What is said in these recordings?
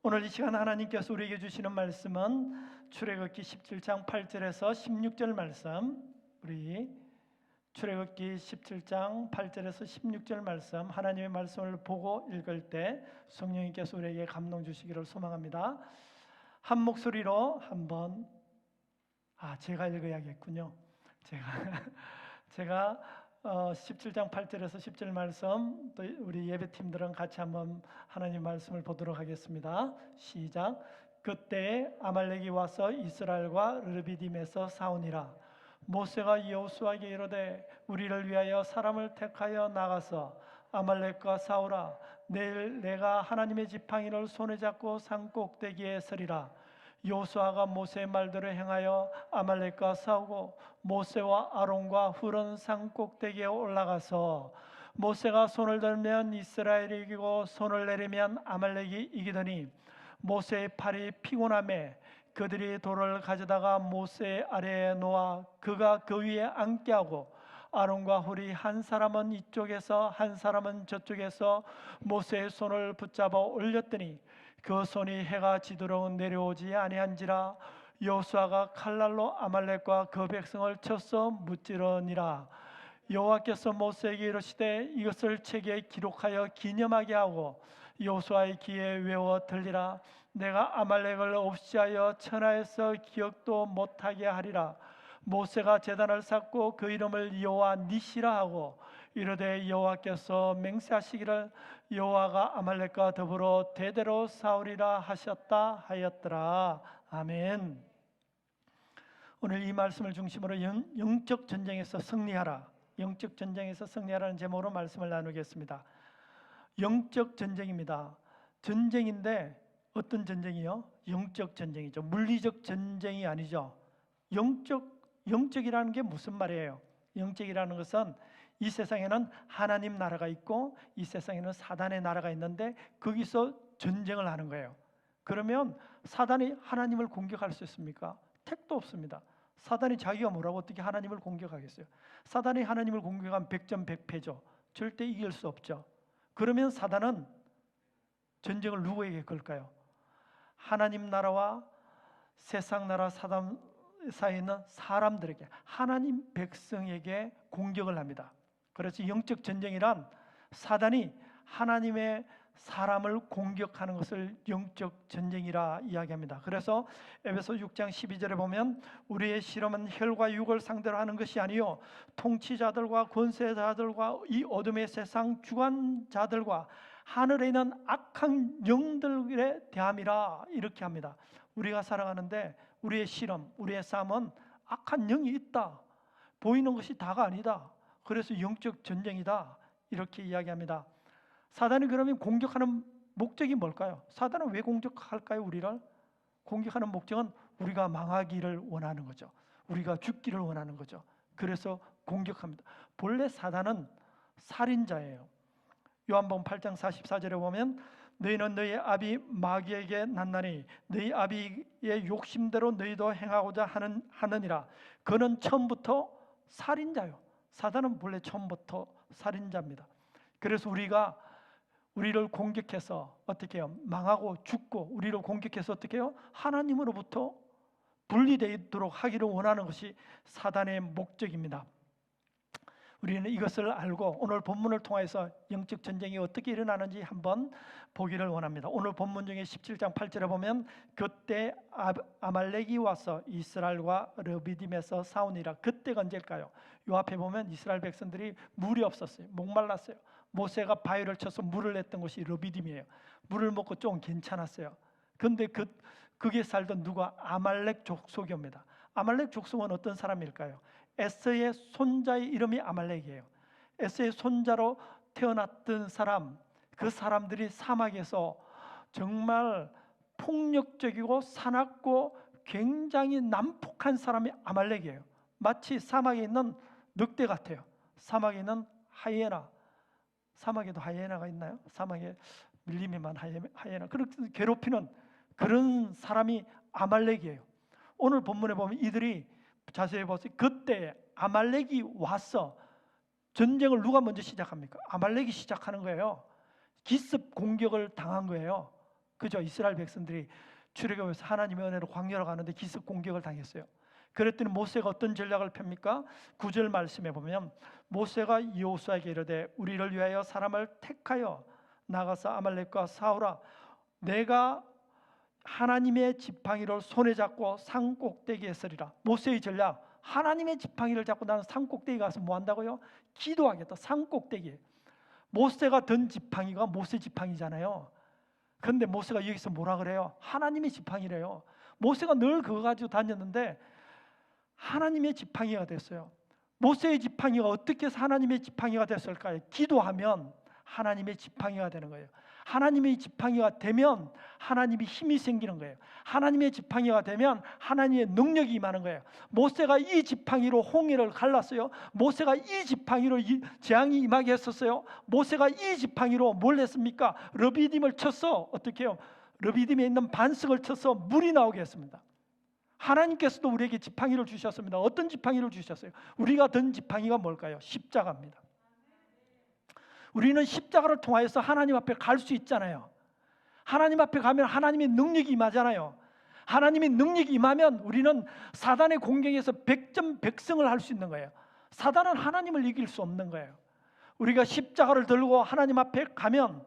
오늘 이 시간 하나님께서 우리에게 주시는 말씀은 출애굽기 17장 8절에서 16절 말씀, 우리 출애굽기 17장 8절에서 16절 말씀, 하나님의 말씀을 보고 읽을 때 성령님께서 우리에게 감동 주시기를 소망합니다. 한 목소리로 한번 제가 읽어야겠군요. 제가 17장 8절에서 10절 말씀, 또 우리 예배팀들은 같이 한번 하나님 말씀을 보도록 하겠습니다. 시작. 그때 아말렉이 와서 이스라엘과 르비딤에서 싸우니라. 모세가 여호수아에게 이르되 우리를 위하여 사람을 택하여 나가서 아말렉과 싸우라. 내일 내가 하나님의 지팡이를 손에 잡고 산 꼭대기에 서리라. 여호수아가 모세의 말대로 행하여 아말렉과 싸우고 모세와 아론과 훌은 산 꼭대기에 올라가서 모세가 손을 들면 이스라엘이 이기고 손을 내리면 아말렉이 이기더니 모세의 팔이 피곤하매 그들이 돌을 가져다가 모세 아래에 놓아 그가 그 위에 앉게 하고 아론과 훌이 한 사람은 이쪽에서 한 사람은 저쪽에서 모세의 손을 붙잡아 올렸더니 그 손이 해가 지도록 내려오지 아니한지라. 여호수아가 칼날로 아말렉과 그 백성을 쳐서 무찌르니라. 여호와께서 모세에게 이르시되 이것을 책에 기록하여 기념하게 하고 여호수아의 귀에 외워 들리라. 내가 아말렉을 없이하여 천하에서 기억도 못하게 하리라. 모세가 제단을 쌓고 그 이름을 여호와 니시라 하고 이르되 여호와께서 맹세하시기를 여호와가 아말렉과 더불어 대대로 싸우리라 하셨다 하였더라. 아멘. 오늘 이 말씀을 중심으로 영적 전쟁에서 승리하라, 영적 전쟁에서 승리하라는 제목으로 말씀을 나누겠습니다. 영적 전쟁입니다. 전쟁인데 어떤 전쟁이요? 영적 전쟁이죠. 물리적 전쟁이 아니죠. 영적이라는 게 무슨 말이에요? 영적이라는 것은 이 세상에는 하나님 나라가 있고 이 세상에는 사단의 나라가 있는데 거기서 전쟁을 하는 거예요. 그러면 사단이 하나님을 공격할 수 있습니까? 택도 없습니다. 사단이 자기가 뭐라고 어떻게 하나님을 공격하겠어요? 사단이 하나님을 공격하면 100전 100패죠. 절대 이길 수 없죠. 그러면 사단은 전쟁을 누구에게 걸까요? 하나님 나라와 세상 나라 사단 사이에 있는 사람들에게, 하나님 백성에게 공격을 합니다. 그래서 영적 전쟁이란 사단이 하나님의 사람을 공격하는 것을 영적 전쟁이라 이야기합니다. 그래서 에베소 6장 12절에 보면 우리의 실험은 혈과 육을 상대로 하는 것이 아니요 통치자들과 권세자들과 이 어둠의 세상 주관자들과 하늘에 있는 악한 영들에 대함이라 이렇게 합니다. 우리가 살아가는데 우리의 실험, 우리의 싸움은 악한 영이 있다. 보이는 것이 다가 아니다. 그래서 영적 전쟁이다. 이렇게 이야기합니다. 사단이 그러면 공격하는 목적이 뭘까요? 사단은 왜 공격할까요? 우리를 공격하는 목적은 우리가 망하기를 원하는 거죠. 우리가 죽기를 원하는 거죠. 그래서 공격합니다. 본래 사단은 살인자예요. 요한복음 8장 44절에 보면 너희는 너희 아비 마귀에게 났나니 너희 아비의 욕심대로 너희도 행하고자 하느니라. 그는 처음부터 살인자요. 사단은 본래 처음부터 살인자입니다. 그래서 우리를 공격해서 어떻게 해요? 망하고 죽고 우리를 공격해서 어떻게 해요? 하나님으로부터 분리되도록 하기를 원하는 것이 사단의 목적입니다. 우리는 이것을 알고 오늘 본문을 통해서 영적 전쟁이 어떻게 일어나는지 한번 보기를 원합니다. 오늘 본문 중에 17장 8절에 보면 그때 아말렉이 와서 이스라엘과 르비딤에서 싸우니라. 그때가 언제일까요? 요 앞에 보면 이스라엘 백성들이 물이 없었어요. 목말랐어요. 모세가 바위를 쳐서 물을 냈던 곳이 르비딤이에요. 물을 먹고 좀 괜찮았어요. 그런데 그게 살던 누가? 아말렉 족속입니다. 아말렉 족속은 어떤 사람일까요? 에서의 손자의 이름이 아말렉이에요. 에서의 손자로 태어났던 사람, 그 사람들이 사막에서 정말 폭력적이고 사납고 굉장히 난폭한 사람이 아말렉이에요. 마치 사막에 있는 늑대 같아요. 사막에 있는 하이에나. 사막에도 하이에나가 있나요? 사막에 밀림에만 하이에나. 그렇게 괴롭히는 그런 사람이 아말렉이에요. 오늘 본문에 보면 이들이 자세히 보세요. 그때 아말렉이 와서 전쟁을 누가 먼저 시작합니까? 아말렉이 시작하는 거예요. 기습 공격을 당한 거예요. 그죠? 이스라엘 백성들이 출애굽에서 하나님의 은혜로 광야로 가는데 기습 공격을 당했어요. 그랬더니 모세가 어떤 전략을 펴니까 9절 말씀에 보면 모세가 여호수아에게 이르되 우리를 위하여 사람을 택하여 나가서 아말렉과 싸우라. 내가 하나님의 지팡이를 손에 잡고 산 꼭대기에 서리라. 모세의 전략, 하나님의 지팡이를 잡고 나는 산 꼭대기 가서 뭐 한다고요? 기도하겠다. 산 꼭대기. 모세가 든 지팡이가 모세 지팡이잖아요. 그런데 모세가 여기서 뭐라 그래요? 하나님의 지팡이래요. 모세가 늘 그거 가지고 다녔는데 하나님의 지팡이가 됐어요. 모세의 지팡이가 어떻게 해서 하나님의 지팡이가 됐을까요? 기도하면 하나님의 지팡이가 되는 거예요. 하나님의 지팡이가 되면 하나님의 힘이 생기는 거예요. 하나님의 지팡이가 되면 하나님의 능력이 임하는 거예요. 모세가 이 지팡이로 홍해를 갈랐어요. 모세가 이 지팡이로 재앙이 임하게 했었어요. 모세가 이 지팡이로 뭘 했습니까? 르비딤을 쳤어. 어떻게 해요? 르비딤에 있는 반석을 쳐서 물이 나오게 했습니다. 하나님께서도 우리에게 지팡이를 주셨습니다. 어떤 지팡이를 주셨어요? 우리가 든 지팡이가 뭘까요? 십자가입니다. 우리는 십자가를 통하여서 하나님 앞에 갈 수 있잖아요. 하나님 앞에 가면 하나님의 능력이 임하잖아요. 하나님의 능력이 임하면 우리는 사단의 공격에서 백전백승을 할 수 있는 거예요. 사단은 하나님을 이길 수 없는 거예요. 우리가 십자가를 들고 하나님 앞에 가면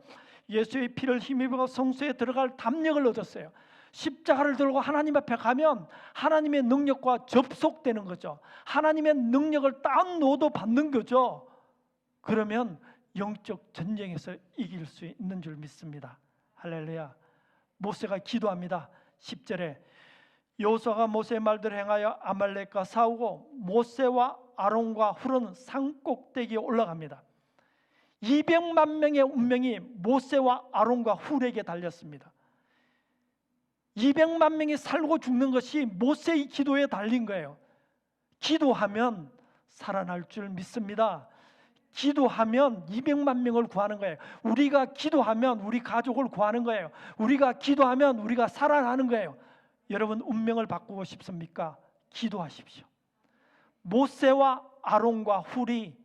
예수의 피를 힘입어 성소에 들어갈 담력을 얻었어요. 십자가를 들고 하나님 앞에 가면 하나님의 능력과 접속되는 거죠. 하나님의 능력을 다운로드 받는 거죠. 그러면 영적 전쟁에서 이길 수 있는 줄 믿습니다. 할렐루야. 모세가 기도합니다. 10절에 여호수아가 모세의 말대로 행하여 아말렉과 싸우고 모세와 아론과 훌은 산 꼭대기에 올라갑니다. 200만 명의 운명이 모세와 아론과 훌에게 달렸습니다. 200만 명이 살고 죽는 것이 모세의 기도에 달린 거예요. 기도하면 살아날 줄 믿습니다. 기도하면 200만 명을 구하는 거예요. 우리가 기도하면 우리 가족을 구하는 거예요. 우리가 기도하면 우리가 살아나는 거예요. 여러분 운명을 바꾸고 싶습니까? 기도하십시오. 모세와 아론과 훌이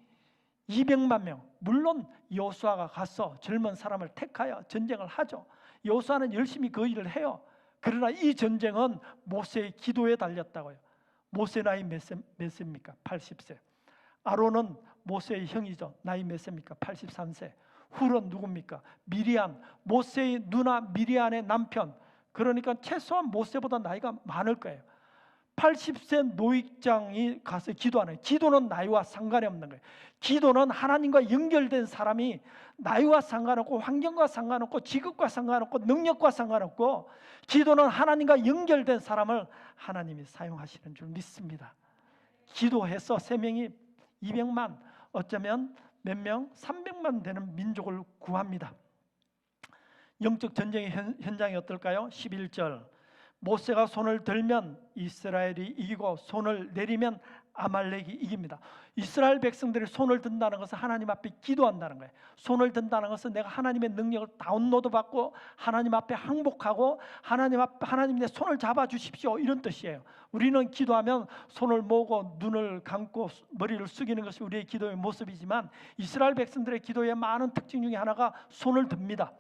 200만 명, 물론 여호수아가 가서 젊은 사람을 택하여 전쟁을 하죠. 여호수아는 열심히 그 일을 해요. 그러나 이 전쟁은 모세의 기도에 달렸다고요. 모세 나이 몇 세입니까? 80세. 아론은 모세의 형이죠. 나이 몇 세입니까? 83세. 훌은 누굽니까? 미리안, 모세의 누나 미리안의 남편. 그러니까 최소한 모세보다 나이가 많을 거예요. 80세 노익장이 가서 기도하는 거예요. 기도는 나이와 상관이 없는 거예요. 기도는 하나님과 연결된 사람이 나이와 상관없고 환경과 상관없고 직업과 상관없고 능력과 상관없고 기도는 하나님과 연결된 사람을 하나님이 사용하시는 줄 믿습니다. 기도해서 3명이 200만, 어쩌면 몇 명? 300만 되는 민족을 구합니다. 영적 전쟁의 현장이 어떨까요? 11절 모세가 손을 들면 이스라엘이 이기고 손을 내리면 아말렉이 이깁니다. 이스라엘 백성들이 손을 든다는 것은 하나님 앞에 기도한다는 거예요. 손을 든다는 것은 내가 하나님의 능력을 다운로드 받고 하나님 앞에 항복하고 하나님 내 손을 잡아주십시오 이런 뜻이에요. 우리는 기도하면 손을 모으고 눈을 감고 머리를 숙이는 것이 우리의 기도의 모습이지만 이스라엘 백성들의 기도의 많은 특징 중에 하나가 손을 듭니다.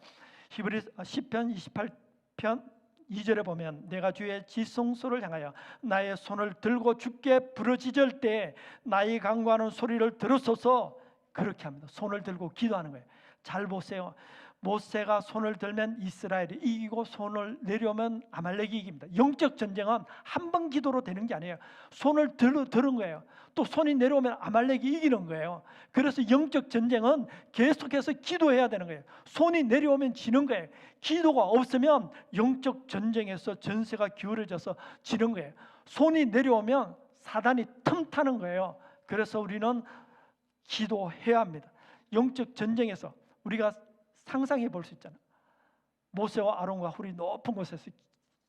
히브리 시편 28편 2절에 보면 내가 주의 지성소를 향하여 나의 손을 들고 주께 부르짖을 때 나의 간구하는 소리를 들으소서 그렇게 합니다. 손을 들고 기도하는 거예요. 잘 보세요. 모세가 손을 들면 이스라엘이 이기고 손을 내려오면 아말렉이 이깁니다. 영적 전쟁은 한 번 기도로 되는 게 아니에요. 손을 들은 거예요. 또 손이 내려오면 아말렉이 이기는 거예요. 그래서 영적 전쟁은 계속해서 기도해야 되는 거예요. 손이 내려오면 지는 거예요. 기도가 없으면 영적 전쟁에서 전세가 기울어져서 지는 거예요. 손이 내려오면 사단이 틈타는 거예요. 그래서 우리는 기도해야 합니다. 영적 전쟁에서 우리가 상상해 볼 수 있잖아요. 모세와 아론과 훌이 높은 곳에서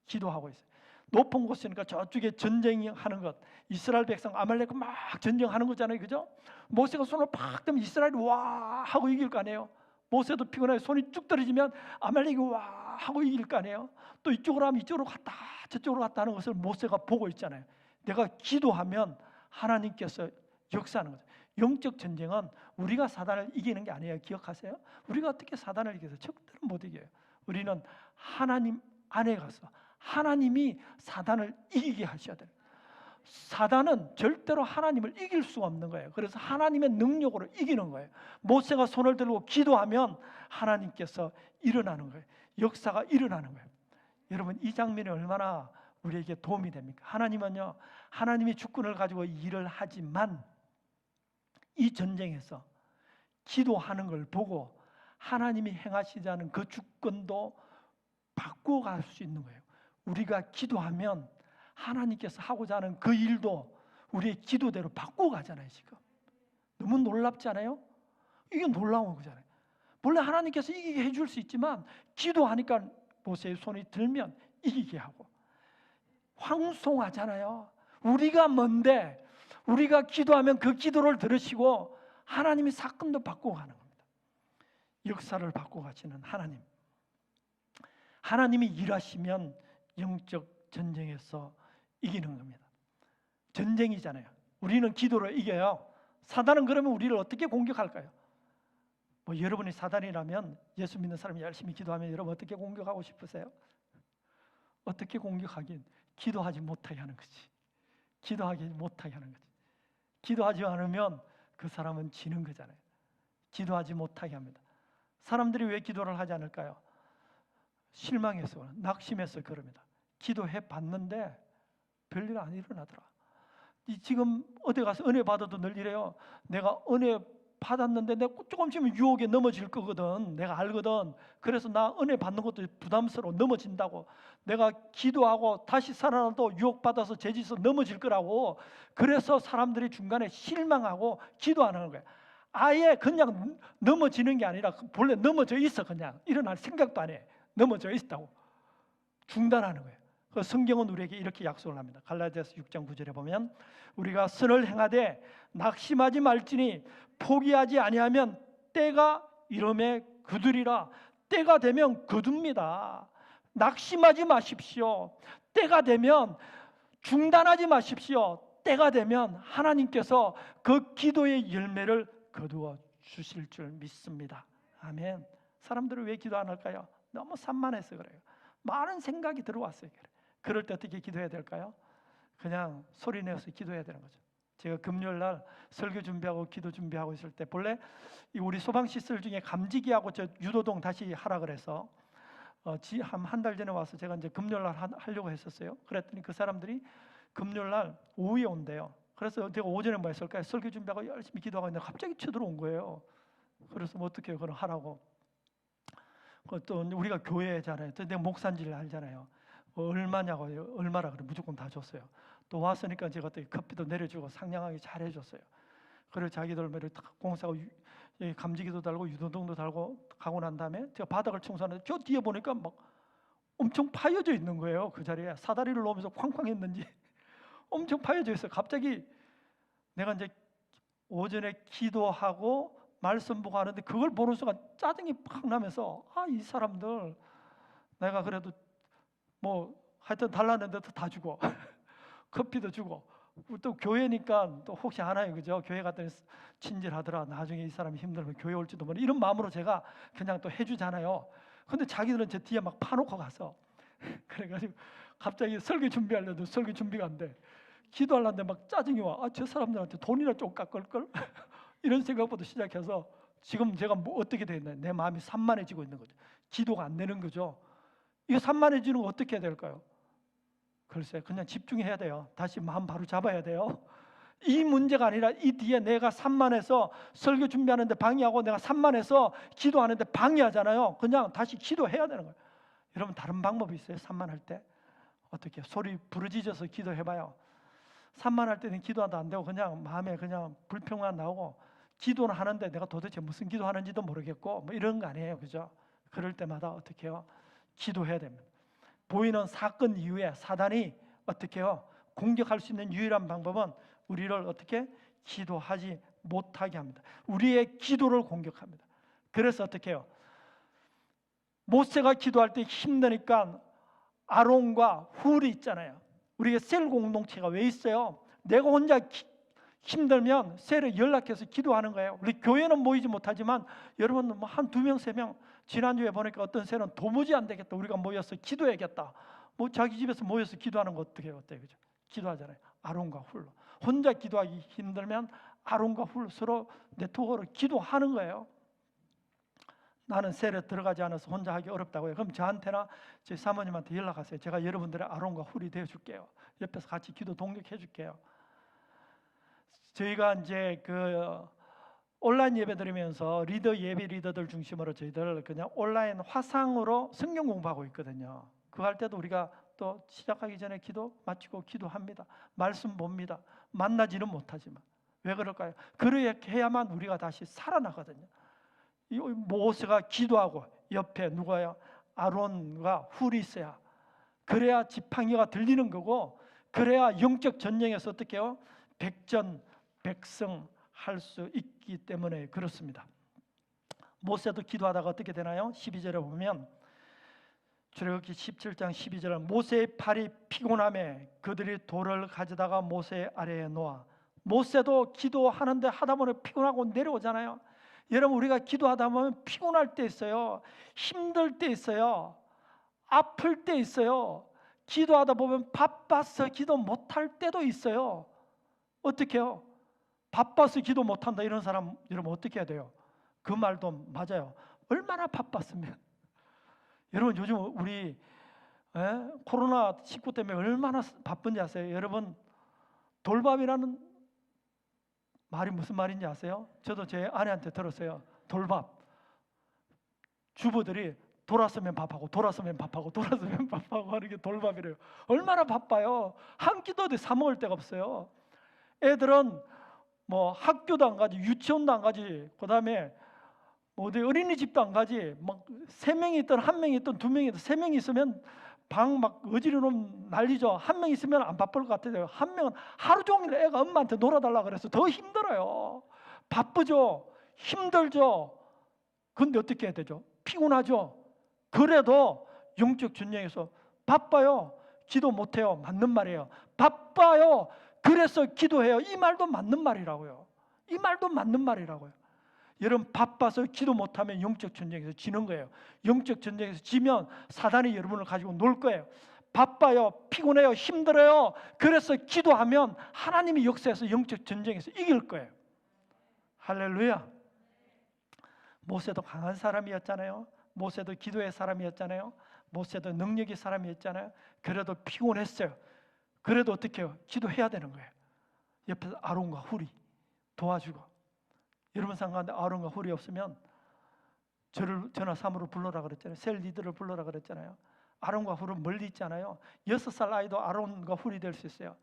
기도하고 있어요. 높은 곳이니까 저쪽에 전쟁하는 것, 이스라엘 백성 아말렉과 막 전쟁하는 거잖아요, 그죠? 모세가 손을 팍 들면 이스라엘이 와 하고 이길 거 아니에요. 모세도 피곤해 손이 쭉 떨어지면 아말렉이 와 하고 이길 거 아니에요. 또 이쪽으로 하면 이쪽으로 갔다 저쪽으로 갔다 하는 것을 모세가 보고 있잖아요. 내가 기도하면 하나님께서 역사하는 거죠. 영적 전쟁은 우리가 사단을 이기는 게 아니에요. 기억하세요? 우리가 어떻게 사단을 이겨서 절대로 못 이겨요. 우리는 하나님 안에 가서 하나님이 사단을 이기게 하셔야 돼요. 사단은 절대로 하나님을 이길 수가 없는 거예요. 그래서 하나님의 능력으로 이기는 거예요. 모세가 손을 들고 기도하면 하나님께서 일어나는 거예요. 역사가 일어나는 거예요. 여러분, 이 장면이 얼마나 우리에게 도움이 됩니까? 하나님은요, 하나님이 주권을 가지고 일을 하지만 이 전쟁에서 기도하는 걸 보고 하나님이 행하시지 않은 그 주권도 바꾸어 갈 수 있는 거예요. 우리가 기도하면 하나님께서 하고자 하는 그 일도 우리의 기도대로 바꾸어 가잖아요. 지금 너무 놀랍지 않아요? 이게 놀라운 거잖아요. 원래 하나님께서 이기게 해줄 수 있지만 기도하니까 모세의 손이 들면 이기게 하고, 황송하잖아요. 우리가 뭔데 우리가 기도하면 그 기도를 들으시고 하나님이 사건도 바꾸어 가는 겁니다. 역사를 바꾸어 가시는 하나님. 하나님이 일하시면 영적 전쟁에서 이기는 겁니다. 전쟁이잖아요. 우리는 기도로 이겨요. 사단은 그러면 우리를 어떻게 공격할까요? 뭐 여러분이 사단이라면, 예수 믿는 사람이 열심히 기도하면 여러분 어떻게 공격하고 싶으세요? 어떻게 공격하긴? 기도하지 못하게 하는 거지. 기도하지 못하게 하는 거지. 기도하지 않으면 그 사람은 지는 거잖아요. 기도하지 못하게 합니다. 사람들이 왜 기도를 하지 않을까요? 실망해서, 낙심해서 그럽니다. 기도해 봤는데 별일 안 일어나더라. 지금 어디 가서 은혜 받아도 늘 이래요. 내가 은혜 받았는데 내가 조금씩은 유혹에 넘어질 거거든. 내가 알거든. 그래서 나 은혜 받는 것도 부담스러워, 넘어진다고. 내가 기도하고 다시 살아나도 유혹받아서 제 짓에서 넘어질 거라고. 그래서 사람들이 중간에 실망하고 기도 안 하는 거야. 아예 그냥 넘어지는 게 아니라 본래 넘어져 있어. 그냥 일어날 생각도 안 해. 넘어져 있다고 중단하는 거예요. 그 성경은 우리에게 이렇게 약속을 합니다. 갈라디아서 6장 9절에 보면 우리가 선을 행하되 낙심하지 말지니 포기하지 아니하면 때가 이름에 거두리라. 때가 되면 거둡니다. 낙심하지 마십시오. 때가 되면 중단하지 마십시오. 때가 되면 하나님께서 그 기도의 열매를 거두어 주실 줄 믿습니다. 아멘. 사람들은 왜 기도 안 할까요? 너무 산만해서 그래요. 많은 생각이 들어왔어요. 그럴 때 어떻게 기도해야 될까요? 그냥 소리 내서 기도해야 되는 거죠. 제가 금요일 날 설교 준비하고 기도 준비하고 있을 때 본래 우리 소방시설 중에 감지기하고 저 유도동 다시 하라 그래서 한 달 전에 와서 제가 이제 금요일 날 하려고 했었어요. 그랬더니 그 사람들이 금요일 날 오후에 온대요. 그래서 제가 오전에 뭐 했을까요? 설교 준비하고 열심히 기도하고 있는데 갑자기 쳐들어온 거예요. 그래서 뭐 어떻게 그걸 하라고. 또 우리가 교회잖아요. 또 내가 목사인지를 알잖아요. 얼마냐고, 얼마라 그래 무조건 다 줬어요. 또 왔으니까 제가 또 커피도 내려주고 상냥하게 잘 해줬어요. 그리고 자기들 공사하고 감지기도 달고 유도등도 달고 가고 난 다음에 제가 바닥을 청소하는데 저 뒤에 보니까 막 엄청 파여져 있는 거예요. 그 자리에 사다리를 놓으면서 쾅쾅 했는지 엄청 파여져 있어요. 갑자기 내가 이제 오전에 기도하고 말씀 보고 하는데 그걸 보는 순간 짜증이 팍 나면서 이 사람들 내가 그래도 뭐 하여튼 달라는데 다 주고 커피도 주고 또 교회니까 또 혹시 하나요, 그죠? 교회 갔더니 친절하더라. 나중에 이 사람이 힘들면 교회 올지도 모르. 이런 마음으로 제가 그냥 또 해주잖아요. 근데 자기들은 제 뒤에 막 파놓고 가서 그래가지고 갑자기 설교 준비하려도 설교 준비가 안 돼. 기도하려는데 막 짜증이 와. 저 사람들한테 돈이나 좀 깎을 걸. 이런 생각부터 시작해서 지금 제가 뭐 어떻게 되겠나요? 내 마음이 산만해지고 있는 거죠. 기도가 안 되는 거죠. 이거 산만해지는 거 어떻게 해야 될까요? 글쎄, 그냥 집중해야 돼요. 다시 마음 바로 잡아야 돼요. 이 문제가 아니라 이 뒤에 내가 산만해서 설교 준비하는데 방해하고 내가 산만해서 기도하는데 방해하잖아요. 그냥 다시 기도해야 되는 거예요. 여러분 다른 방법이 있어요? 산만할 때 어떻게 소리 부르짖어서 기도해봐요. 산만할 때는 기도도 안 되고 그냥 마음에 그냥 불평만 나오고 기도는 하는데 내가 도대체 무슨 기도하는지도 모르겠고 뭐 이런 거 아니에요, 그죠? 그럴 때마다 어떻게 해요? 기도해야 됩니다. 보이는 사건 이후에 사단이 어떻게 해요? 공격할 수 있는 유일한 방법은 우리를 어떻게? 기도하지 못하게 합니다. 우리의 기도를 공격합니다. 그래서 어떻게 해요? 모세가 기도할 때 힘드니까 아론과 훌이 있잖아요. 우리가 셀 공동체가 왜 있어요? 내가 혼자 힘들면 셀에 연락해서 기도하는 거예요. 우리 교회는 모이지 못하지만 여러분 뭐 한 2명, 3명 지난주에 보니까 어떤 새는 도무지 안 되겠다, 우리가 모여서 기도해야겠다. 뭐 자기 집에서 모여서 기도하는 거 어떻게 해요? 어때요? 그죠? 기도하잖아요. 아론과 훌로. 혼자 기도하기 힘들면 아론과 훌로 서로 네트워크로 기도하는 거예요. 나는 셀에 들어가지 않아서 혼자 하기 어렵다고요. 그럼 저한테나 제 사모님한테 연락하세요. 제가 여러분들의 아론과 훌이 되어줄게요. 옆에서 같이 기도 동력해줄게요. 저희가 이제 그 온라인 예배 드리면서 예배 리더들 중심으로 저희들 그냥 온라인 화상으로 성경 공부하고 있거든요. 그거 할 때도 우리가 또 시작하기 전에 기도 마치고 기도합니다. 말씀 봅니다. 만나지는 못하지만. 왜 그럴까요? 그렇게 해야만 우리가 다시 살아나거든요. 모세가 기도하고 옆에 누가요? 아론과 훌이 있어야, 그래야 지팡이가 들리는 거고, 그래야 영적 전쟁에서 어떻게 해요? 백전 백승할 수 있기 때문에 그렇습니다. 모세도 기도하다가 어떻게 되나요? 12절에 보면 출애굽기 17장 12절, 모세의 팔이 피곤함에 그들이 돌을 가져다가 모세 아래에 놓아. 모세도 기도하는데 하다 보면 피곤하고 내려오잖아요. 여러분, 우리가 기도하다 보면 피곤할 때 있어요. 힘들 때 있어요. 아플 때 있어요. 기도하다 보면 바빠서 기도 못할 때도 있어요. 어떻게 해요? 바빠서 기도 못한다 이런 사람 여러분 어떻게 해야 돼요? 그 말도 맞아요. 얼마나 바빴으면. 여러분 요즘 우리 코로나19 때문에 얼마나 바쁜지 아세요? 여러분, 돌밥이라는 말이 무슨 말인지 아세요? 저도 제 아내한테 들었어요. 돌밥. 주부들이 돌았으면 밥하고 돌았으면 밥하고 돌았으면 밥하고 하는 게 돌밥이래요. 얼마나 바빠요. 한 끼도 사 먹을 데가 없어요. 애들은 뭐 학교도 안 가지, 유치원도 안 가지, 그 다음에 뭐 어디 어린이집도 안 가지. 막 3명이 있든 1명이 있든 2명이 있든 3명이 있으면 방 막 어지러움 난리죠. 1명 있으면 안 바쁠 것 같아요. 1명은 하루 종일 애가 엄마한테 놀아달라 그래서 더 힘들어요. 바쁘죠. 힘들죠. 근데 어떻게 해야 되죠? 피곤하죠. 그래도 영적 전쟁에서 바빠요. 기도 못해요. 맞는 말이에요. 바빠요. 그래서 기도해요. 이 말도 맞는 말이라고요. 이 말도 맞는 말이라고요. 여러분, 바빠서 기도 못하면 영적 전쟁에서 지는 거예요. 영적 전쟁에서 지면 사단이 여러분을 가지고 놀 거예요. 바빠요. 피곤해요. 힘들어요. 그래서 기도하면 하나님이 역사에서 영적 전쟁에서 이길 거예요. 할렐루야. 모세도 강한 사람이었잖아요. 모세도 기도의 사람이었잖아요. 모세도 능력의 사람이었잖아요. 그래도 피곤했어요. 그래도 어떻게 해요? 기도해야 되는 거예요. 옆에서 아론과 훌이 도와주고. 여러분 생각하는데 아론과 훌이 없으면 저나 사무로 불러라 그랬잖아요. 셀 리더를 불러라 그랬잖아요. 아론과 훌은 멀리 있잖아요. 6살 아이도 아론과 훌이 될 수 있어요.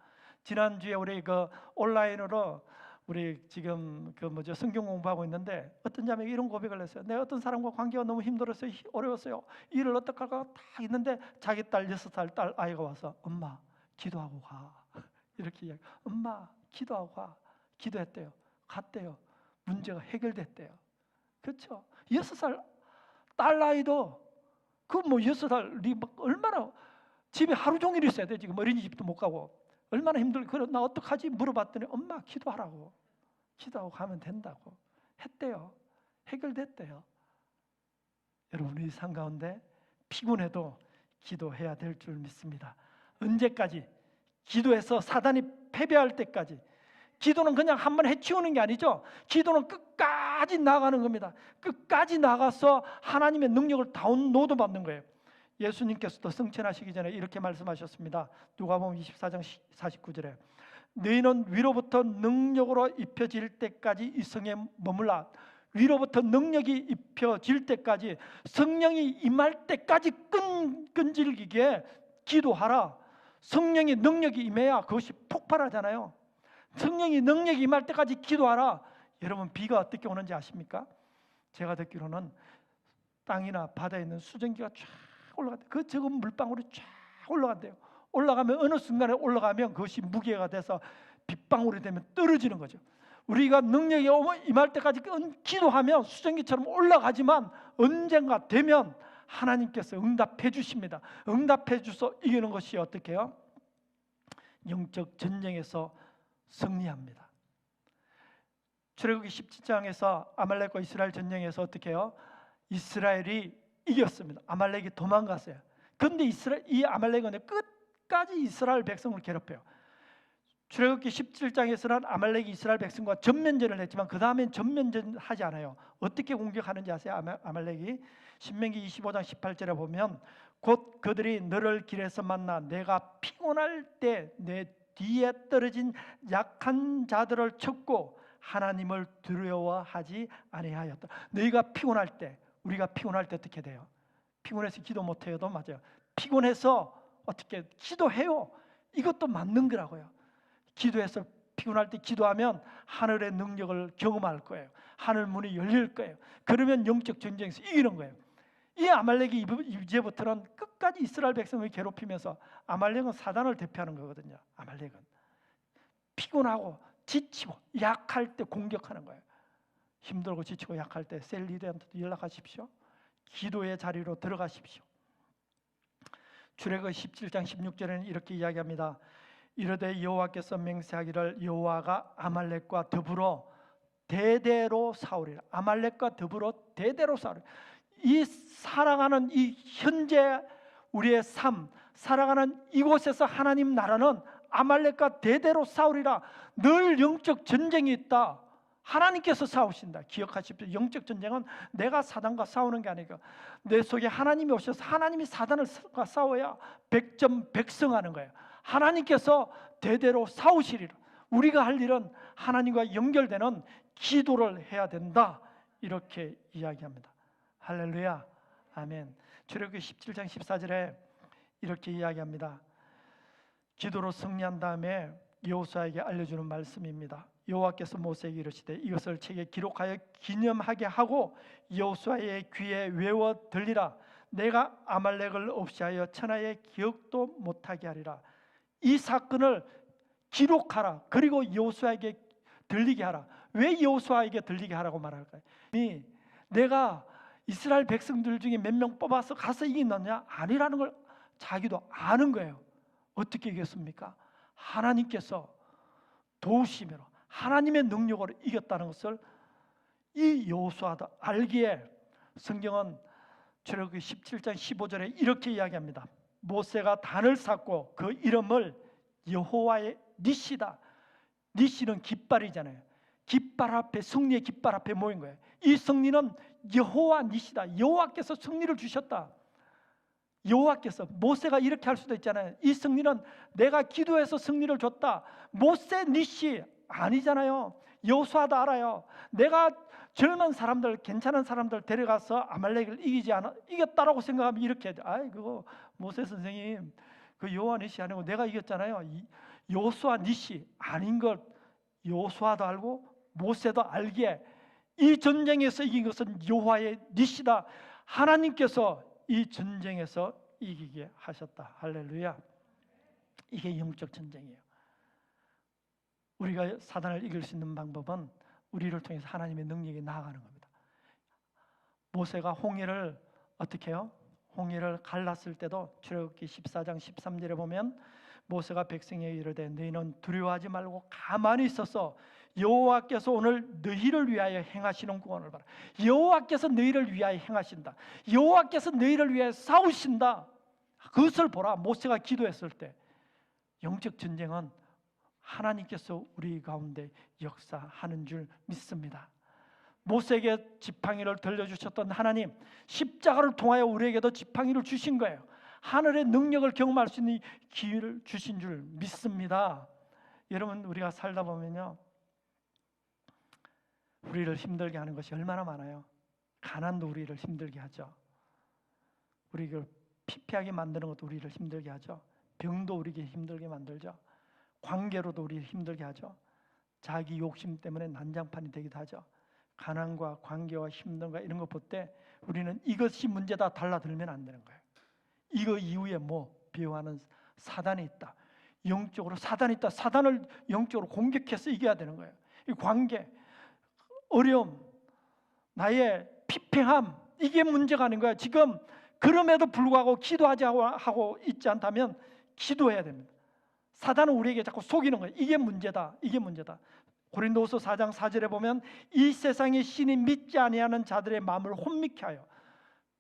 지난주에 우리 그 온라인으로 우리 지금 성경 공부하고 있는데 어떤 자매가 이런 고백을 했어요. 내가 어떤 사람과 관계가 너무 힘들었어요. 어려웠어요. 일을 어떻게 할까 다 있는데 자기 딸 6살 딸 아이가 와서 엄마 기도하고 가. 이렇게 이야기. 엄마 기도하고 가. 기도했대요. 갔대요. 문제가 해결됐대요. 그렇죠? 6살 딸 아이도 그 뭐 6살 얼마나 집에 하루 종일 있어야 돼. 지금 어린이집도 못 가고 얼마나 힘들고. 그래 나 어떡하지 물어봤더니 엄마 기도하라고. 기도하고 가면 된다고 했대요. 해결됐대요. 여러분, 우리 삶 가운데 피곤해도 기도해야 될 줄 믿습니다. 언제까지? 기도해서 사단이 패배할 때까지. 기도는 그냥 한번 해치우는 게 아니죠. 기도는 끝까지 나가는 겁니다. 끝까지 나가서 하나님의 능력을 다운로드 받는 거예요. 예수님께서도 승천하시기 전에 이렇게 말씀하셨습니다. 누가복음 24장 49절에 너희는 위로부터 능력으로 입혀질 때까지 이 성에 머물라. 위로부터 능력이 입혀질 때까지, 성령이 임할 때까지 끈질기게 기도하라. 성령의 능력이 임해야 그것이 폭발하잖아요. 성령이 능력이 임할 때까지 기도하라. 여러분, 비가 어떻게 오는지 아십니까? 제가 듣기로는 땅이나 바다에 있는 수증기가 쫙 올라간대요. 그 적은 물방울이 쫙 올라간대요. 올라가면 어느 순간에 올라가면 그것이 무게가 돼서 빗방울이 되면 떨어지는 거죠. 우리가 능력이 임할 때까지 기도하면 수증기처럼 올라가지만 언젠가 되면 하나님께서 응답해 주십니다. 응답해 주셔서 이기는 것이 어떻게 해요? 영적 전쟁에서 승리합니다. 출애굽기 17장에서 아말렉과 이스라엘 전쟁에서 어떻게 해요? 이스라엘이 이겼습니다. 아말렉이 도망갔어요. 그런데 이 아말렉은 끝까지 이스라엘 백성을 괴롭혀요. 출애굽기 17장에서는 아말렉이 이스라엘 백성과 전면전을 했지만 그 다음엔 전면전 하지 않아요. 어떻게 공격하는지 아세요? 아말렉이 신명기 25장 18절에 보면 곧 그들이 너를 길에서 만나 내가 피곤할 때 내 뒤에 떨어진 약한 자들을 쳤고 하나님을 두려워하지 아니하였다. 너희가 피곤할 때, 우리가 피곤할 때 어떻게 돼요? 피곤해서 기도 못해요도 맞아요. 피곤해서 어떻게 기도해요? 이것도 맞는 거라고요. 기도해서 피곤할 때 기도하면 하늘의 능력을 경험할 거예요. 하늘 문이 열릴 거예요. 그러면 영적 전쟁에서 이기는 거예요. 이 아말렉이 이제부터는 끝까지 이스라엘 백성을 괴롭히면서, 아말렉은 사단을 대표하는 거거든요. 아말렉은 피곤하고 지치고 약할 때 공격하는 거예요. 힘들고 지치고 약할 때 셀 리더한테도 연락하십시오. 기도의 자리로 들어가십시오. 출애굽 17장 16절에는 이렇게 이야기합니다. 이르되 여호와께서 맹세하기를 여호와가 아말렉과 더불어 대대로 싸우리라. 아말렉과 더불어 대대로 싸우리라. 이 살아가는 이 현재 우리의 삶, 살아가는 이곳에서 하나님 나라는 아말렉과 대대로 싸우리라. 늘 영적 전쟁이 있다. 하나님께서 싸우신다. 기억하십시오. 영적 전쟁은 내가 사단과 싸우는 게 아니고 내 속에 하나님이 오셔서 하나님이 사단과 싸워야 백전백승하는 거예요. 하나님께서 대대로 싸우시리라. 우리가 할 일은 하나님과 연결되는 기도를 해야 된다. 이렇게 이야기합니다. 할렐루야, 아멘. 출애굽기 17장 14절에 이렇게 이야기합니다. 기도로 승리한 다음에 여호수아에게 알려주는 말씀입니다. 여호와께서 모세에게 이르시되 이것을 책에 기록하여 기념하게 하고 여호수아의 귀에 외워 들리라. 내가 아말렉을 없이하여 천하의 기억도 못하게 하리라. 이 사건을 기록하라. 그리고 여호수아에게 들리게 하라. 왜 여호수아에게 들리게 하라고 말할까요? 내가 이스라엘 백성들 중에 몇 명 뽑아서 가서 이기느냐? 아니라는 걸 자기도 아는 거예요. 어떻게 이겼습니까? 하나님께서 도우심으로 하나님의 능력으로 이겼다는 것을 이 여호수아도 알기에 성경은 출애굽기 17장 15절에 이렇게 이야기합니다. 모세가 단을 쌓고 그 이름을 여호와의 니시다. 니시는 깃발이잖아요. 깃발 앞에, 승리의 깃발 앞에 모인 거예요. 이 승리는 여호와 니시다. 여호와께서 승리를 주셨다. 여호와께서, 모세가 이렇게 할 수도 있잖아요. 이 승리는 내가 기도해서 승리를 줬다. 모세 니시 아니잖아요. 여호수아도 알아요. 내가 젊은 사람들, 괜찮은 사람들 데려가서 아말렉을 이겼다라고 생각하면 이렇게, 아이 그거 모세 선생님 그 여호와 니시 아니고 내가 이겼잖아요. 여호수아 니시 아닌 것 여호수아도 알고 모세도 알기에 이 전쟁에서 이긴 것은 여호와의 니시다. 하나님께서 이 전쟁에서 이기게 하셨다. 할렐루야. 이게 영적 전쟁이에요. 우리가 사단을 이길 수 있는 방법은 우리를 통해서 하나님의 능력이 나아가는 겁니다. 모세가 홍해를 어떻게 해요? 홍해를 갈랐을 때도 출애굽기 14장 13절에 보면 모세가 백성에게 이르되 너희는 두려워하지 말고 가만히 있어서 여호와께서 오늘 너희를 위하여 행하시는 구원을 봐라. 여호와께서 너희를 위하여 행하신다. 여호와께서 너희를 위하여 싸우신다. 그것을 보라. 모세가 기도했을 때 영적 전쟁은 하나님께서 우리 가운데 역사하는 줄 믿습니다. 모세에게 지팡이를 들려주셨던 하나님, 십자가를 통하여 우리에게도 지팡이를 주신 거예요. 하늘의 능력을 경험할 수 있는 기회를 주신 줄 믿습니다. 여러분, 우리가 살다 보면요, 우리를 힘들게 하는 것이 얼마나 많아요. 가난도 우리를 힘들게 하죠. 우리를 피폐하게 만드는 것도 우리를 힘들게 하죠. 병도 우리를 힘들게 만들죠. 관계로도 우리를 힘들게 하죠. 자기 욕심 때문에 난장판이 되기도 하죠. 가난과 관계와 힘든가 이런 거 볼 때 우리는 이것이 문제다 달라들면 안 되는 거예요. 이거 이후에 비호하는 사단이 있다. 영적으로 사단이 있다. 사단을 영적으로 공격해서 이겨야 되는 거예요. 이 관계, 어려움, 나의 피폐함, 이게 문제가 아닌 거야. 지금 그럼에도 불구하고 기도하지 하고 있지 않다면 기도해야 됩니다. 사단은 우리에게 자꾸 속이는 거예요. 이게 문제다. 이게 문제다. 고린도후서 4장 4절에 보면 이 세상의 신이 믿지 아니하는 자들의 마음을 혼미케 하여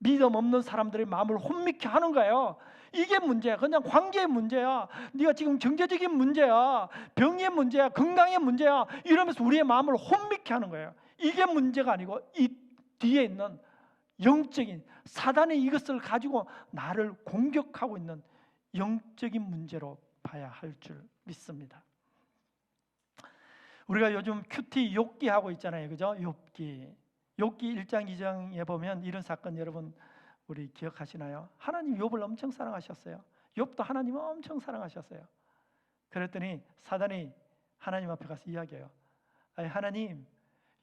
믿음 없는 사람들의 마음을 혼미케 하는 거예요. 이게 문제야. 그냥 관계의 문제야. 네가 지금 경제적인 문제야, 병의 문제야, 건강의 문제야, 이러면서 우리의 마음을 혼미케 하는 거예요. 이게 문제가 아니고 이 뒤에 있는 영적인, 사단이 이것을 가지고 나를 공격하고 있는 영적인 문제로 봐야 할 줄 믿습니다. 우리가 요즘 큐티 욥기 하고 있잖아요, 그죠? 욥기 1장 2장에 보면 이런 사건 여러분 우리 기억하시나요? 하나님 욥을 엄청 사랑하셨어요. 욥도 하나님을 엄청 사랑하셨어요. 그랬더니 사단이 하나님 앞에 가서 이야기해요. 아니, 하나님,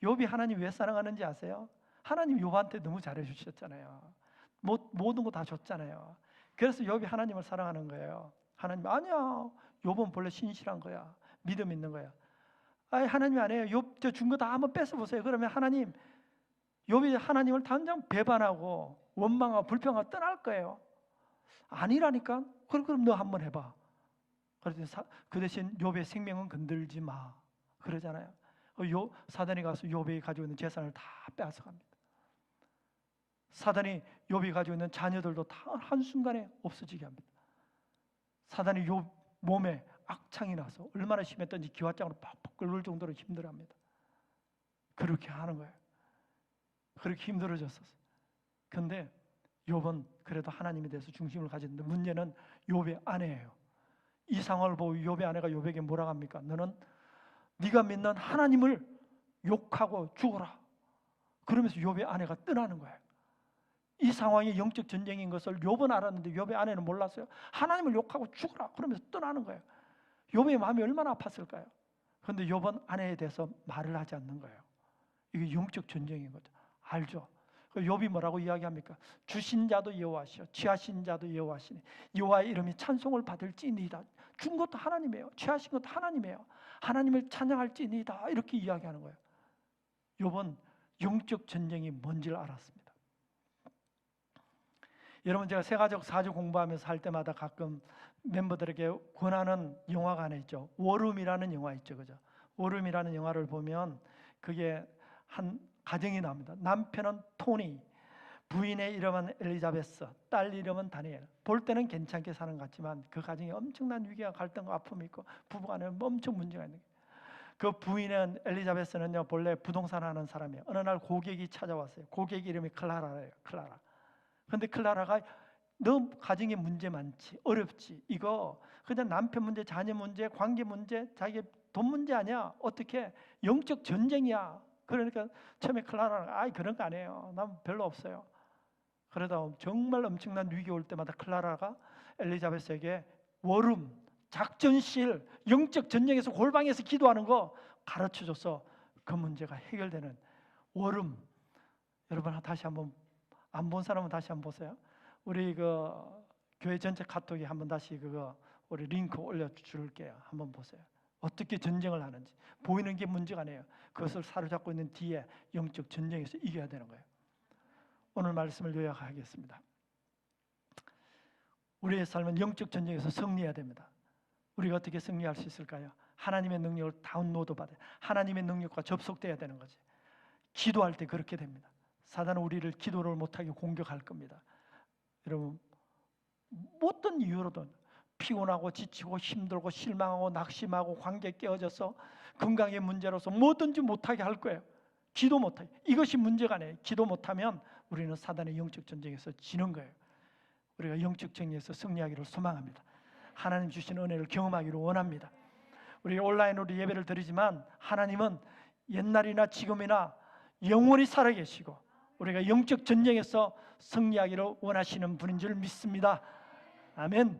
욥이 하나님 왜 사랑하는지 아세요? 하나님 욥한테 너무 잘해주셨잖아요. 모든 거 다 줬잖아요. 그래서 욥이 하나님을 사랑하는 거예요. 하나님, 아니야, 욥은 본래 신실한 거야, 믿음 있는 거야. 아니, 하나님 아니에요. 욥 저 준 거 다 한번 뺏어보세요. 그러면 하나님, 욥이 하나님을 당장 배반하고 원망하고 불평하고 떠날 거예요. 아니라니까. 그럼 너 한번 해봐. 그랬더니 그 대신 욥의 생명은 건들지 마 그러잖아요. 사단이 가서 욥이 가지고 있는 재산을 다 빼앗아갑니다. 사단이 욥이 가지고 있는 자녀들도 다 한순간에 없어지게 합니다. 사단이 욥 몸에 악창이 나서 얼마나 심했던지 기와장으로 팍팍 끓을 정도로 힘들어합니다. 그렇게 하는 거예요. 그렇게 힘들어졌었어요. 그런데 욥은 그래도 하나님에 대해서 중심을 가졌는데 문제는 욥의 아내예요. 이 상황을 보고 욥의 아내가 욥에게 뭐라고 합니까? 너는 네가 믿는 하나님을 욕하고 죽어라. 그러면서 욥의 아내가 떠나는 거예요. 이 상황이 영적 전쟁인 것을 욥은 알았는데 욥의 아내는 몰랐어요. 하나님을 욕하고 죽어라 그러면서 떠나는 거예요. 욥의 마음이 얼마나 아팠을까요? 그런데 욥은 아내에 대해서 말을 하지 않는 거예요. 이게 영적 전쟁인 거죠. 알죠? 욥이 뭐라고 이야기합니까? 주신 자도 여호와시요 취하신 자도 여호와시니 여호와의 이름이 찬송을 받을지니이다. 준 것도 하나님이에요. 취하신 것도 하나님이에요. 하나님을 찬양할지니이다. 이렇게 이야기하는 거예요. 욥은 영적 전쟁이 뭔지를 알았습니다. 여러분, 제가 세가족 사주 공부하면서 할 때마다 가끔 멤버들에게 권하는 영화가 하나 있죠. 워룸이라는 영화 있죠, 그죠? 워룸이라는 영화를 보면 그게 한 가정이 나옵니다. 남편은 토니, 부인의 이름은 엘리자베스, 딸 이름은 다니엘. 볼 때는 괜찮게 사는 것 같지만 그 가정에 엄청난 위기와 갈등과 아픔이 있고 부부간에 엄청 문제가 있는 거예요. 그 부인은 엘리자베스는요 본래 부동산 하는 사람이에요. 어느 날 고객이 찾아왔어요. 고객 이름이 클라라예요. 클라라. 그런데 클라라가 너 가정에 문제 많지, 어렵지, 이거 그냥 남편 문제, 자녀 문제, 관계 문제, 자기 돈 문제 아니야. 어떻게 영적 전쟁이야. 그러니까 처음에 클라라는 아이 그런 거 아니에요. 난 별로 없어요. 그러다 정말 엄청난 위기 올 때마다 클라라가 엘리자베스에게 워룸, 작전실, 영적 전쟁에서 골방에서 기도하는 거 가르쳐줘서 그 문제가 해결되는 워룸. 여러분 다시 한번 안 본 사람은 다시 한번 보세요. 우리 그 교회 전체 카톡에 한번 다시 그거 우리 링크 올려줄게요. 한번 보세요. 어떻게 전쟁을 하는지. 보이는 게 문제가 아니에요. 그것을 사로잡고 있는 뒤에 영적 전쟁에서 이겨야 되는 거예요. 오늘 말씀을 요약하겠습니다. 우리의 삶은 영적 전쟁에서 승리해야 됩니다. 우리가 어떻게 승리할 수 있을까요? 하나님의 능력을 다운로드 받아요. 하나님의 능력과 접속돼야 되는 거지. 기도할 때 그렇게 됩니다. 사단은 우리를 기도를 못하게 공격할 겁니다. 여러분, 어떤 이유로든 피곤하고 지치고 힘들고 실망하고 낙심하고 관계 깨어져서 건강의 문제로서 뭐든지 못하게 할 거예요. 기도 못하게. 이것이 문제가 아니에요. 기도 못하면 우리는 사단의 영적 전쟁에서 지는 거예요. 우리가 영적 전쟁에서 승리하기를 소망합니다. 하나님 주신 은혜를 경험하기를 원합니다. 우리 온라인으로 예배를 드리지만 하나님은 옛날이나 지금이나 영원히 살아계시고 우리가 영적 전쟁에서 승리하기를 원하시는 분인 줄 믿습니다. 아멘.